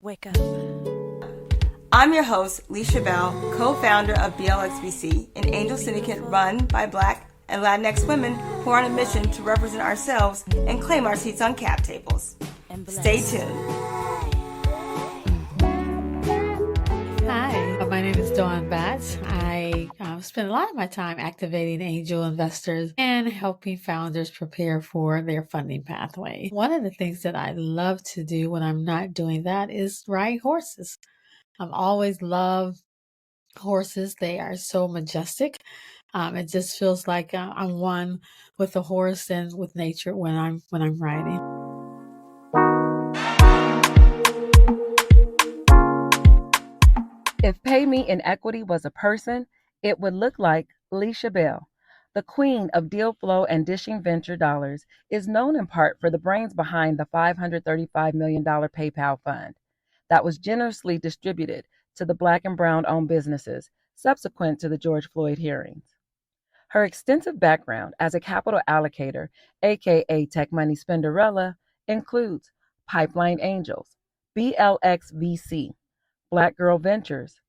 Wake up. I'm your host, Leisha Bell, co-founder of BLXBC, an angel syndicate run by Black and Latinx women who are on a mission to represent ourselves and claim our seats on cap tables. Stay tuned. Hi, my name is Dawn Batts. I spend a lot of my time activating angel investors and helping founders prepare for their funding pathway. One of the things that I love to do when I'm not doing that is ride horses. I've always loved horses. They are so majestic. It just feels like I'm one with the horse and with nature when I'm riding. If Pay Me in Equity was a person, it would look like Leisha Bell. The queen of deal flow and dishing venture dollars is known in part for the brains behind the $535 million PayPal fund that was generously distributed to the Black and Brown owned businesses subsequent to the George Floyd hearings. Her extensive background as a capital allocator, aka Tech Money Spenderella, includes Pipeline Angels, BLXVC, Black Girl Ventures,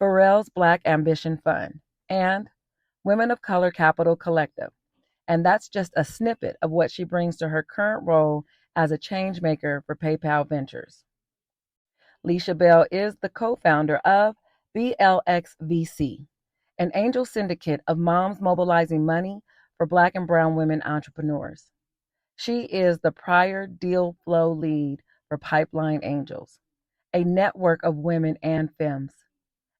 Pharrell's Black Ambition Fund, and Women of Color Capital Collective. And that's just a snippet of what she brings to her current role as a change maker for PayPal Ventures. Leisha Bell is the co-founder of BLXVC, an angel syndicate of moms mobilizing money for Black and Brown women entrepreneurs. She is the prior deal flow lead for Pipeline Angels, a network of women and femmes.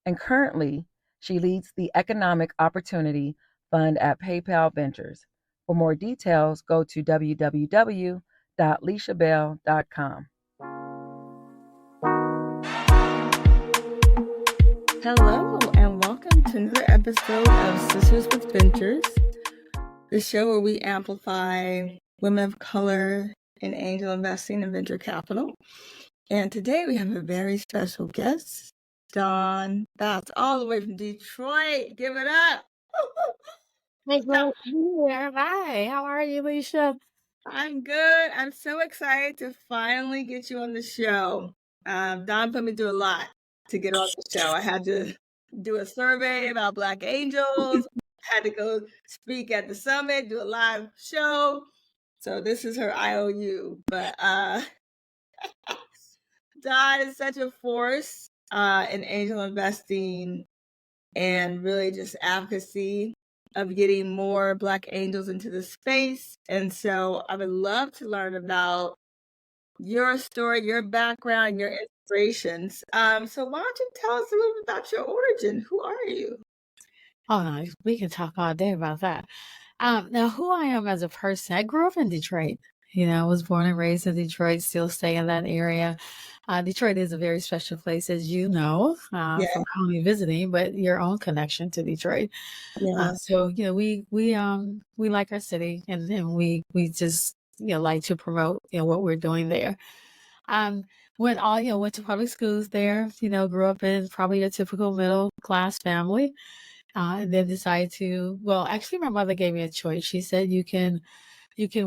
And currently, she leads the Economic Opportunity Fund at PayPal Ventures. For more details, go to www.leishabell.com. Hello, and welcome to another episode of Sisters with Ventures, the show where we amplify women of color in angel investing and venture capital. And today we have a very special guest, Dawn Batts, all the way from Detroit. Give it up. Hey, well, here. Hi, how are you, Leisha? I'm good. I'm so excited to finally get you on the show. Don put me through a lot to get on the show. I had to do a survey about Black angels, had to go speak at the summit, do a live show. So this is her IOU. But Don is such a force in angel investing and really just advocacy of getting more Black angels into the space. And so I would love to learn about your story, your background, your inspirations. So why don't you tell us a little bit about your origin? Who are you? Oh, no, we can talk all day about that. Now, who I am as a person, I grew up in Detroit. I was born and raised in Detroit, still stay in that area. Detroit is a very special place, as you know, Yeah, from not only visiting, but your own connection to Detroit. yeah. So, we like our city, and we just like to promote what we're doing there. Um, went to public schools there. Grew up in probably a typical middle class family. And then decided to, well, actually my mother gave me a choice. She said you can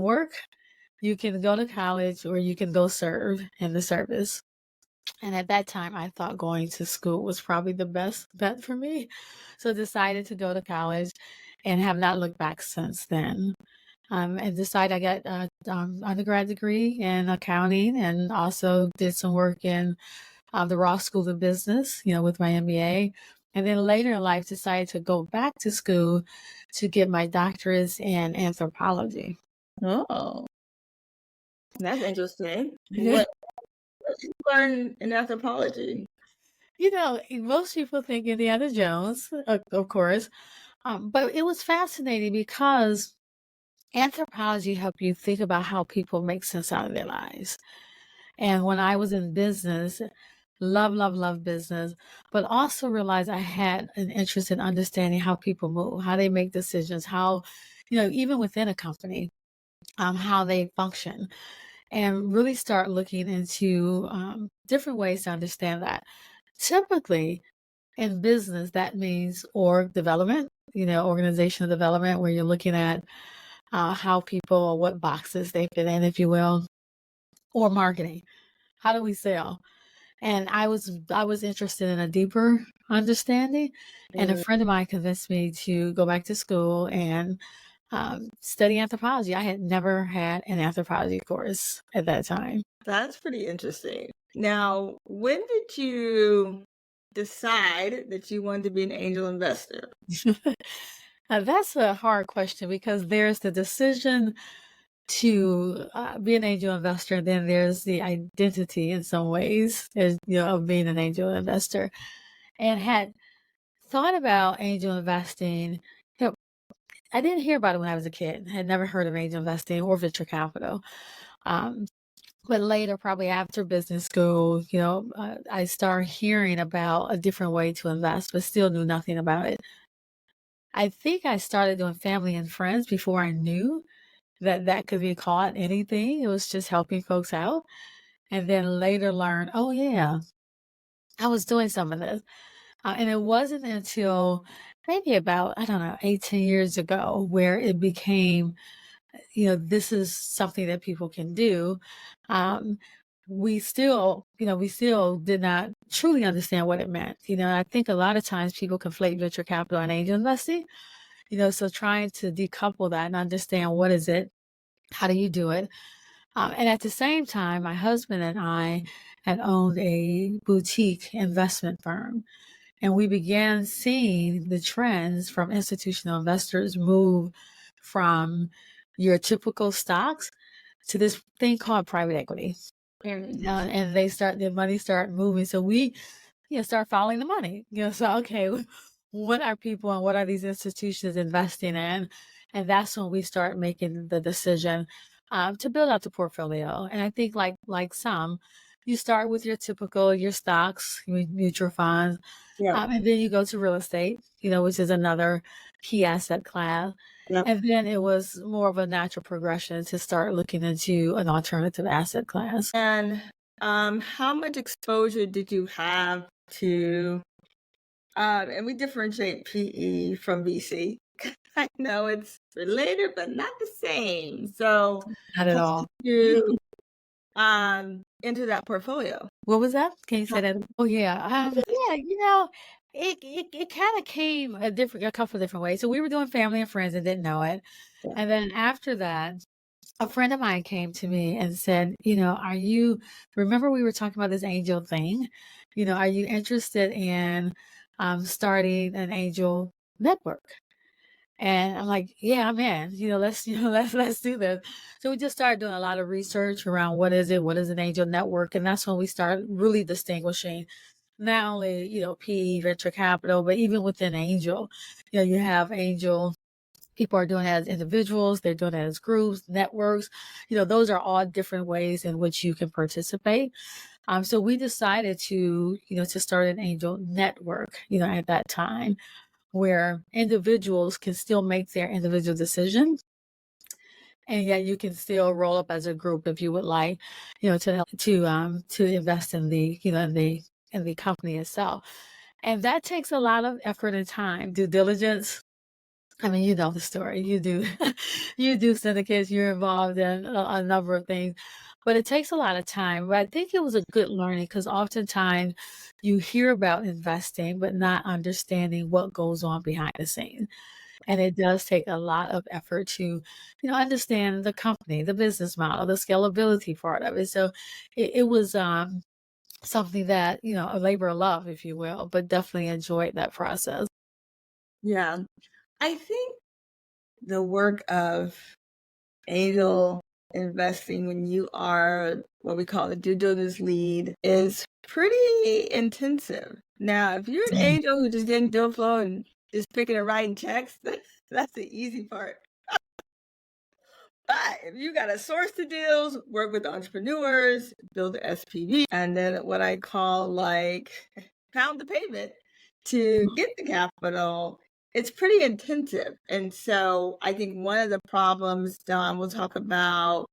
work, you can go to college, or you can go serve in the service. And at that time I thought going to school was probably the best bet for me. So decided to go to college and have not looked back since then. And decided I got undergrad degree in accounting and also did some work in the Ross School of Business, with my MBA. And then later in life, decided to go back to school to get my doctorates in anthropology. Oh, that's interesting. Yeah. What did you learn in anthropology? Most people think Indiana Jones, of course, but it was fascinating because anthropology helped you think about how people make sense out of their lives. And when I was in business, love business, but also realized I had an interest in understanding how people move, how they make decisions, how, even within a company, how they function, and really start looking into different ways to understand that. Typically, in business, that means org development, organizational development, where you're looking at how people or what boxes they fit in, if you will, or marketing. How do we sell? And I was interested in a deeper understanding, and a friend of mine convinced me to go back to school and study anthropology. I had never had an anthropology course at that time. That's pretty interesting. Now, when did you decide that you wanted to be an angel investor? That's a hard question because there's the decision to be an angel investor, and then there's the identity in some ways, of being an angel investor. And had thought about angel investing. I didn't hear about it when I was a kid. I had never heard of angel investing or venture capital. Um, but later, probably after business school, I started hearing about a different way to invest, but still knew nothing about it. I think I started doing family and friends before I knew that could be called anything. It was just helping folks out. And then later learned, oh yeah, I was doing some of this. And it wasn't until maybe about, I don't know, 18 years ago where it became, this is something that people can do. Um, we still did not truly understand what it meant. I think a lot of times people conflate venture capital and angel investing, so trying to decouple that and understand what is it, how do you do it? And at the same time, my husband and I had owned a boutique investment firm. And we began seeing the trends from institutional investors move from your typical stocks to this thing called private equity. And their money start moving. So we, start following the money. So okay, what are people and what are these institutions investing in? And that's when we start making the decision to build out the portfolio. And I think like some, you start with your stocks, mutual funds, Yeah. and then you go to real estate, which is another key asset class. Yep. And then it was more of a natural progression to start looking into an alternative asset class. And how much exposure did you have to, and we differentiate PE from VC. I know it's related, but not the same. So Not at all. you into that portfolio. What was that? Can you say that? Oh yeah. Yeah, it kind of came a couple of different ways. So we were doing family and friends and didn't know it. Yeah. And then after that, a friend of mine came to me and said, remember we were talking about this angel thing? Are you interested in starting an angel network? And I'm like, yeah, I'm in. Let's do this. So we just started doing a lot of research around what is an angel network, and that's when we started really distinguishing not only PE venture capital, but even within angel, you have angel. People are doing it as individuals, they're doing it as groups, networks. Those are all different ways in which you can participate. So we decided to start an angel network, at that time, where individuals can still make their individual decisions, and yet you can still roll up as a group if you would like, to invest in the company itself. And that takes a lot of effort and time, due diligence. I mean, you know the story. You do, you do syndicates. You're involved in a number of things, but it takes a lot of time. But I think it was a good learning because oftentimes you hear about investing, but not understanding what goes on behind the scenes. And it does take a lot of effort to, understand the company, the business model, the scalability part of it. So it was something that, a labor of love, if you will, but definitely enjoyed that process. Yeah. I think the work of angel investing when you are what we call a due diligence lead is pretty intensive. Now, if you're an angel who just getting deal flow and just picking and writing checks, that's the easy part. But if you got to source the deals, work with entrepreneurs, build the SPV, and then what I call pound the pavement to get the capital, it's pretty intensive. And so I think one of the problems, Don, we'll talk about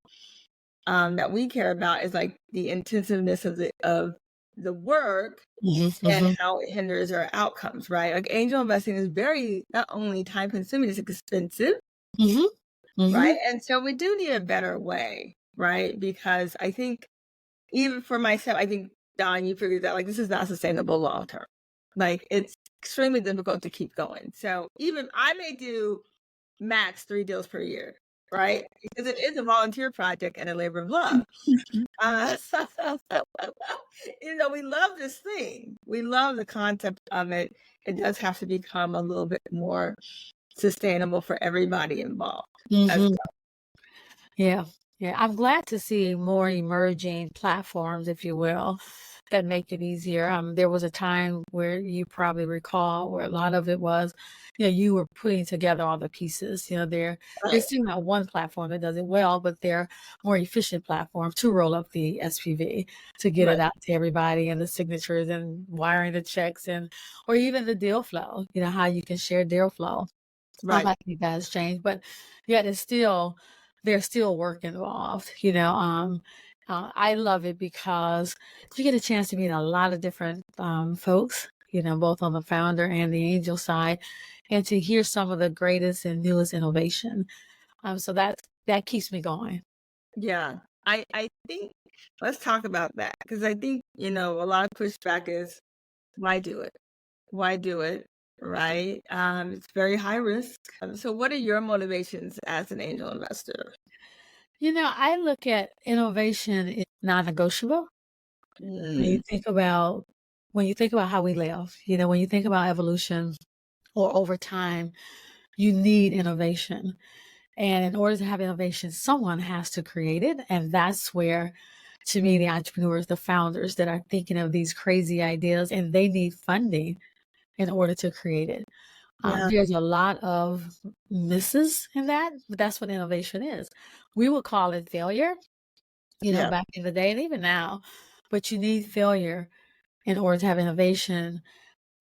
that we care about is the intensiveness of the work and how it hinders our outcomes, right? Like angel investing is very not only time consuming, it's expensive. Right. And so we do need a better way, right? Because I think even for myself, I think Don, you figured out like this is not sustainable long term. Like it's extremely difficult to keep going. So even I may do max 3 deals per year, right? Because it is a volunteer project and a labor of love. We love this thing. We love the concept of it. It does have to become a little bit more sustainable for everybody involved. Mm-hmm. Yeah. I'm glad to see more emerging platforms, if you will, that make it easier. There was a time where you probably recall where a lot of it was, you were putting together all the pieces. There's still not one platform that does it well, but they're more efficient platforms to roll up the SPV, to get it out to everybody, and the signatures and wiring the checks, or even the deal flow, how you can share deal flow. Right. I think that has changed, but yet there's still work involved. I love it because you get a chance to meet a lot of different folks, both on the founder and the angel side, and to hear some of the greatest and newest innovation. So that keeps me going. Yeah, I think let's talk about that, because I think a lot of pushback is why do it? Why do it? Right? It's very high risk. So what are your motivations as an angel investor? I look at innovation is non-negotiable. When you think about how we live, when you think about evolution or over time, you need innovation. And in order to have innovation, someone has to create it. And that's where, to me, the entrepreneurs, the founders that are thinking of these crazy ideas, and they need funding in order to create it. There's a lot of misses in that, but that's what innovation is. We would call it failure, back in the day and even now, but you need failure in order to have innovation.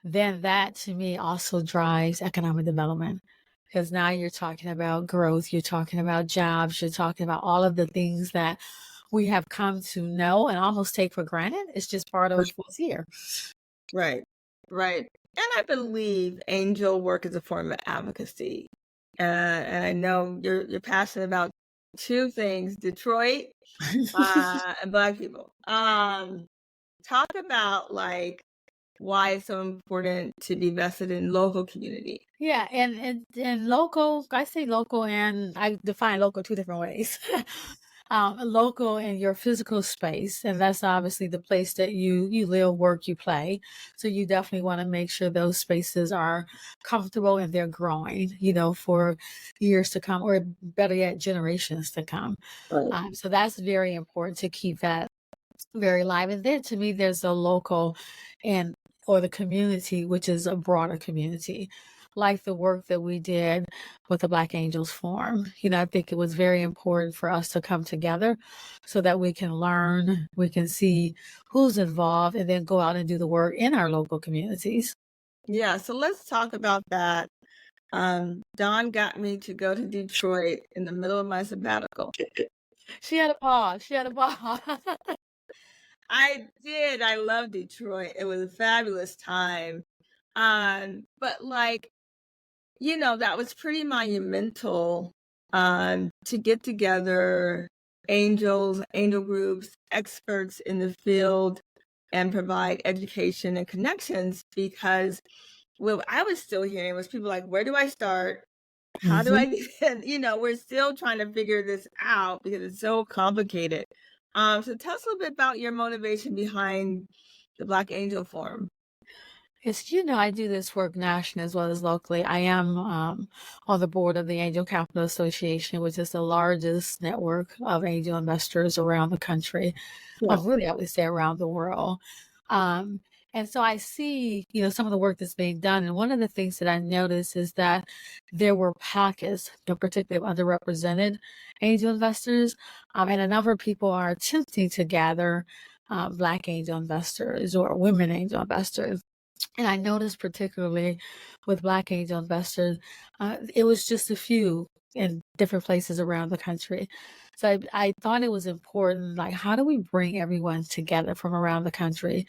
Then that, to me, also drives economic development, because now you're talking about growth, you're talking about jobs, you're talking about all of the things that we have come to know and almost take for granted. It's just part of what's here. Right. And I believe angel work is a form of advocacy. And I know you're passionate about two things: Detroit and Black people. Talk about like why it's so important to be vested in local community. Yeah, and local, I say local, and I define local two different ways. Local in your physical space, and that's obviously the place that you live, work, you play. So you definitely want to make sure those spaces are comfortable and they're growing, for years to come, or better yet, generations to come. So that's very important to keep that very live. And then to me, there's a local or the community, which is a broader community, like the work that we did with the Black Angels Forum. I think it was very important for us to come together so that we can learn, we can see who's involved, and then go out and do the work in our local communities. Yeah, so let's talk about that. Dawn got me to go to Detroit in the middle of my sabbatical. She had a pause. I did. I love Detroit. It was a fabulous time. But like, that was pretty monumental to get together angels, angel groups, experts in the field, and provide education and connections, because what I was still hearing was people like, where do I start? How do I we're still trying to figure this out because it's so complicated. So tell us a little bit about your motivation behind the Black Angel Forum. Yes, I do this work nationally as well as locally. I am on the board of the Angel Capital Association, which is the largest network of angel investors around the country. Really, I would say around the world. And so I see, some of the work that's being done. And one of the things that I noticed is that there were pockets, particularly of underrepresented angel investors. And a number of people are attempting to gather Black angel investors or women angel investors. And I noticed particularly with Black angel investors, it was just a few in different places around the country. So I thought it was important, like, how do we bring everyone together from around the country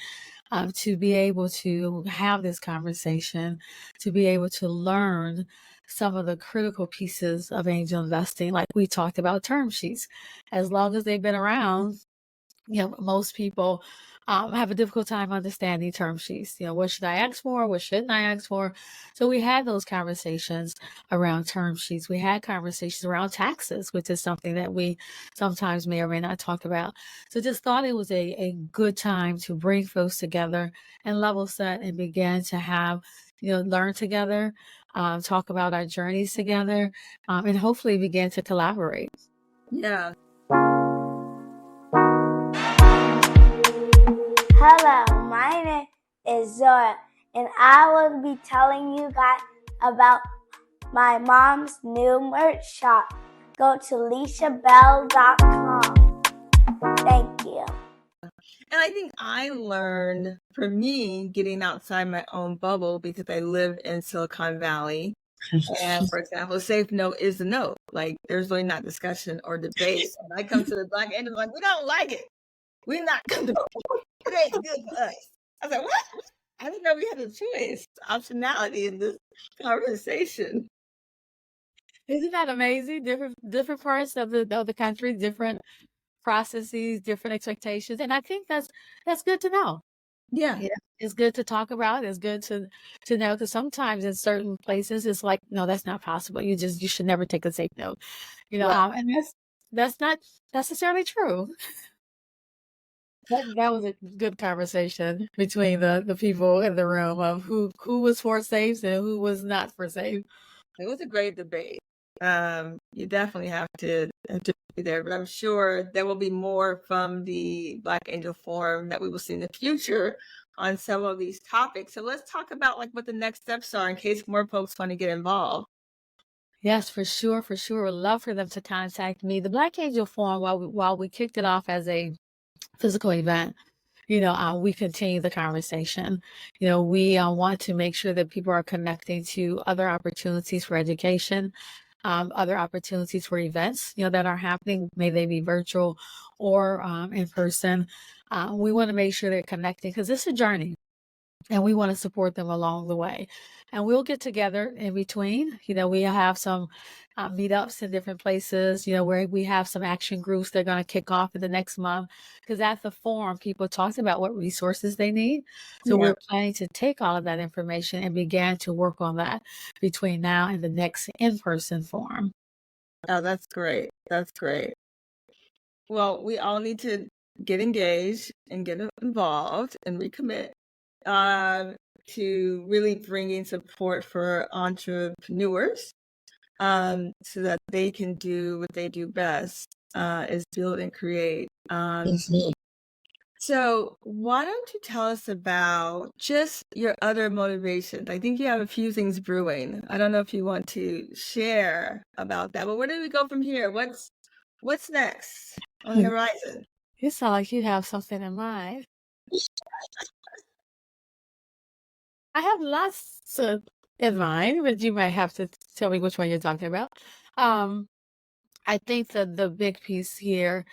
to be able to have this conversation, to be able to learn some of the critical pieces of angel investing, like we talked about term sheets. As long as they've been around, most people have a difficult time understanding term sheets. What should I ask for? What shouldn't I ask for? So we had those conversations around term sheets. We had conversations around taxes, which is something that we sometimes may or may not talk about. So just thought it was a good time to bring folks together and level set and begin to have, learn together, talk about our journeys together, and hopefully begin to collaborate. Yeah. Hello, my name is Zora, and I will be telling you guys about my mom's new merch shop. Go to LishaBell.com. Thank you. And I think I learned, for me, getting outside my own bubble because I live in Silicon Valley. And for example, safe no is a no. Like, there's really not discussion or debate. And I come to the Black Angels like, we don't like it. We're not comfortable. It ain't good for us. I was like, what? I didn't know we had a choice, optionality in this conversation. Isn't that amazing? Different parts of the country, different processes, different expectations, and I think that's good to know. Yeah. It's good to talk about. It's good to know, because sometimes in certain places it's like, no, that's not possible. You should never take a safe note. Right. And that's not necessarily true. That was a good conversation between the people in the room of who was for safes and who was not for safe. It was a great debate. You definitely have to be there, but I'm sure there will be more from the Black Angel Forum that we will see in the future on several of these topics. So let's talk about like what the next steps are in case more folks want to get involved. Yes, for sure. Would love for them to contact me. The Black Angel Forum, while we kicked it off as a physical event, we continue the conversation. We want to make sure that people are connecting to other opportunities for education, other opportunities for events, that are happening, may they be virtual or in person. We want to make sure they're connecting because it's a journey. And we want to support them along the way. And we'll get together in between. We have some meetups in different places, where we have some action groups that are going to kick off in the next month. Because at the forum, people talked about what resources they need. So we're planning to take all of that information and begin to work on that between now and the next in-person forum. Oh, that's great. That's great. Well, we all need to get engaged and get involved and recommit to really bringing support for entrepreneurs so that they can do what they do best, is build and create. So why don't you tell us about just your other motivations? I think you have a few things brewing. I don't know if you want to share about that, but where do we go from here? What's next on the horizon? You sound like you have something in mind. I have lots in mind, but you might have to tell me which one you're talking about. I think that the big piece here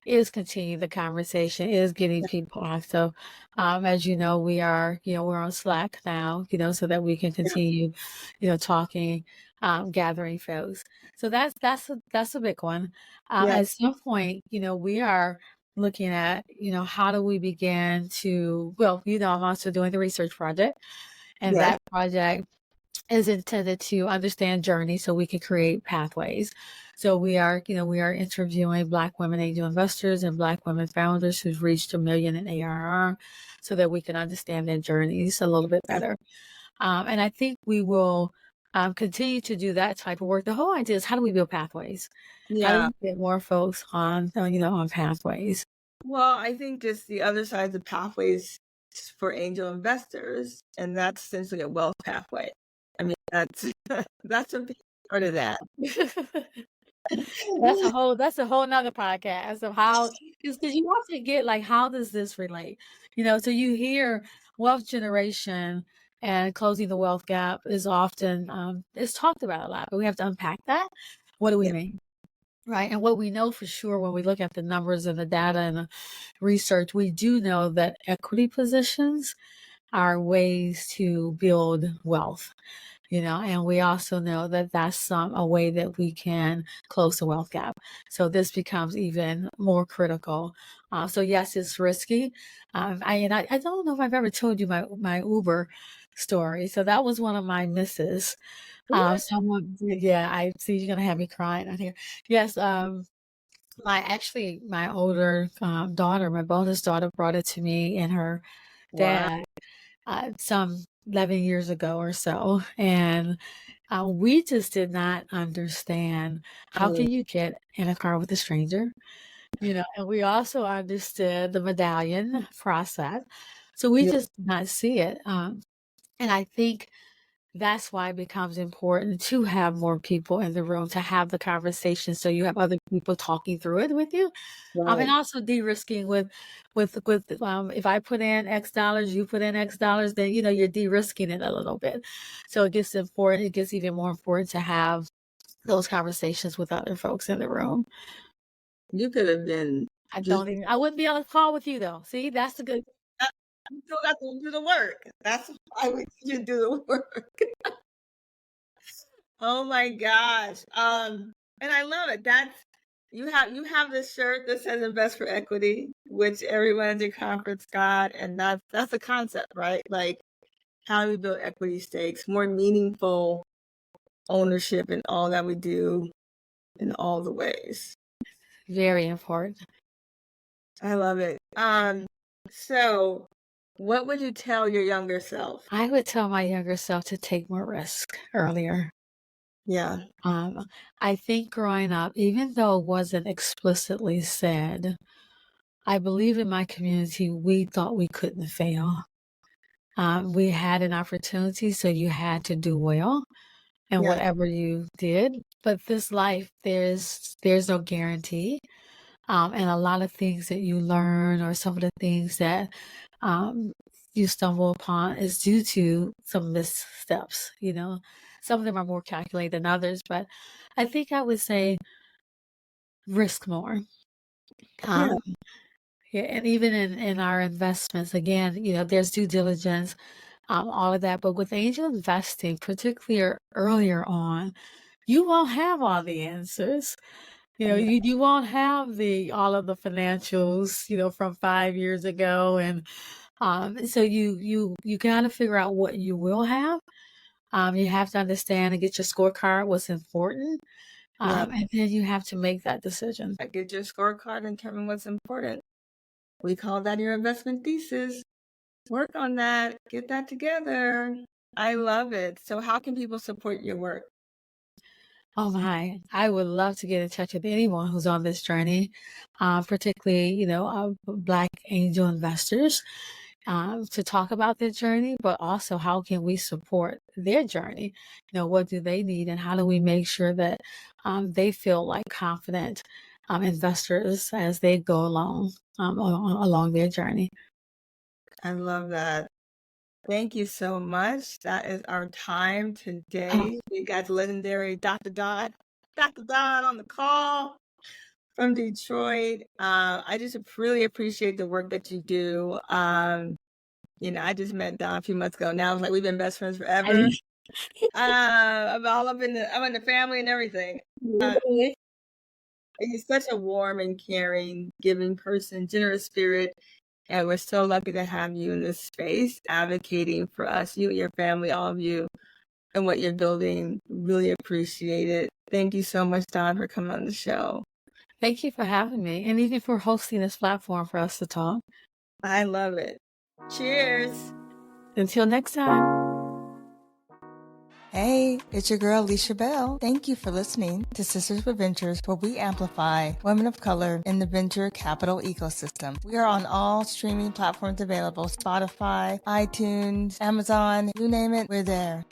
is continue the conversation, is getting people active. As you know, we're on Slack now, so that we can continue, talking, gathering folks. So that's a big one. At some point, we are looking at, how do we begin to, well, I'm also doing the research project, and that project is intended to understand journey so we can create pathways. So we are interviewing Black women angel investors and Black women founders who've reached $1 million in ARR so that we can understand their journeys a little bit better. And I think we will continue to do that type of work. The whole idea is, how do we build pathways? How do we get more folks on pathways? Well, I think just the other side of the pathways for angel investors, and that's essentially a wealth pathway. I mean, that's a big part of that. That's a whole nother podcast of how, because you often get like, how does this relate? So you hear wealth generation and closing the wealth gap is often it's talked about a lot, but we have to unpack that. What do we mean? Right. And what we know for sure when we look at the numbers and the data and the research, we do know that equity positions are ways to build wealth. And we also know that that's a way that we can close the wealth gap. So this becomes even more critical. So yes, it's risky. I don't know if I've ever told you my Uber story. So that was one of my misses. I see you're gonna have me crying on here. Yes, my older daughter, my bonus daughter, brought it to me and her Wow. dad some 11 years ago or so, and we just did not understand how can you get in a car with a stranger, and we also understood the medallion process, so we Yeah. just did not see it. And I think that's why it becomes important to have more people in the room to have the conversation, so you have other people talking through it with you. And Right. also de-risking with if I put in X dollars, you put in X dollars, then you're de-risking it a little bit. So it gets important. It gets even more important to have those conversations with other folks in the room. You could have been just I wouldn't be on a call with you though. See, that's the good. you still got to do the work. That's why we you do the work. Oh my gosh. And I love it. You have this shirt that says invest for equity, which everyone at your conference got, and that's the concept, right? Like how do we build equity stakes, more meaningful ownership in all that we do in all the ways. Very important. I love it. So what would you tell your younger self? I would tell my younger self to take more risk earlier. Yeah. I think growing up, even though it wasn't explicitly said, I believe in my community, we thought we couldn't fail. We had an opportunity, so you had to do well in Yeah. whatever you did. But this life, there's no guarantee. And a lot of things that you learn or some of the things that you stumble upon is due to some missteps, Some of them are more calculated than others, but I think I would say risk more. Yeah. Yeah, and even in our investments, again, there's due diligence, all of that. But with angel investing, particularly earlier on, you won't have all the answers. You won't have all of the financials, from 5 years ago, and so you got to figure out what you will have. You have to understand and get your scorecard what's important, Yeah. and then you have to make that decision. Get your scorecard and determine what's important. We call that your investment thesis. Work on that. Get that together. I love it. So how can people support your work? Oh my, I would love to get in touch with anyone who's on this journey, particularly, Black angel investors, to talk about their journey, but also how can we support their journey? What do they need and how do we make sure that they feel like confident investors as they go along their journey? I love that. Thank you so much. That is our time today. We got the legendary Dr. Dodd on the call from Detroit. I just really appreciate the work that you do. I just met Don a few months ago. Now it's like we've been best friends forever. I'm in the family and everything. He's such a warm and caring, giving person, generous spirit. And we're so lucky to have you in this space advocating for us, you and your family, all of you, and what you're building. Really appreciate it. Thank you so much, Don, for coming on the show. Thank you for having me and even for hosting this platform for us to talk. I love it. Cheers. Until next time. Hey, it's your girl, Alicia Bell. Thank you for listening to Sisters with Ventures, where we amplify women of color in the venture capital ecosystem. We are on all streaming platforms available: Spotify, iTunes, Amazon, you name it, we're there.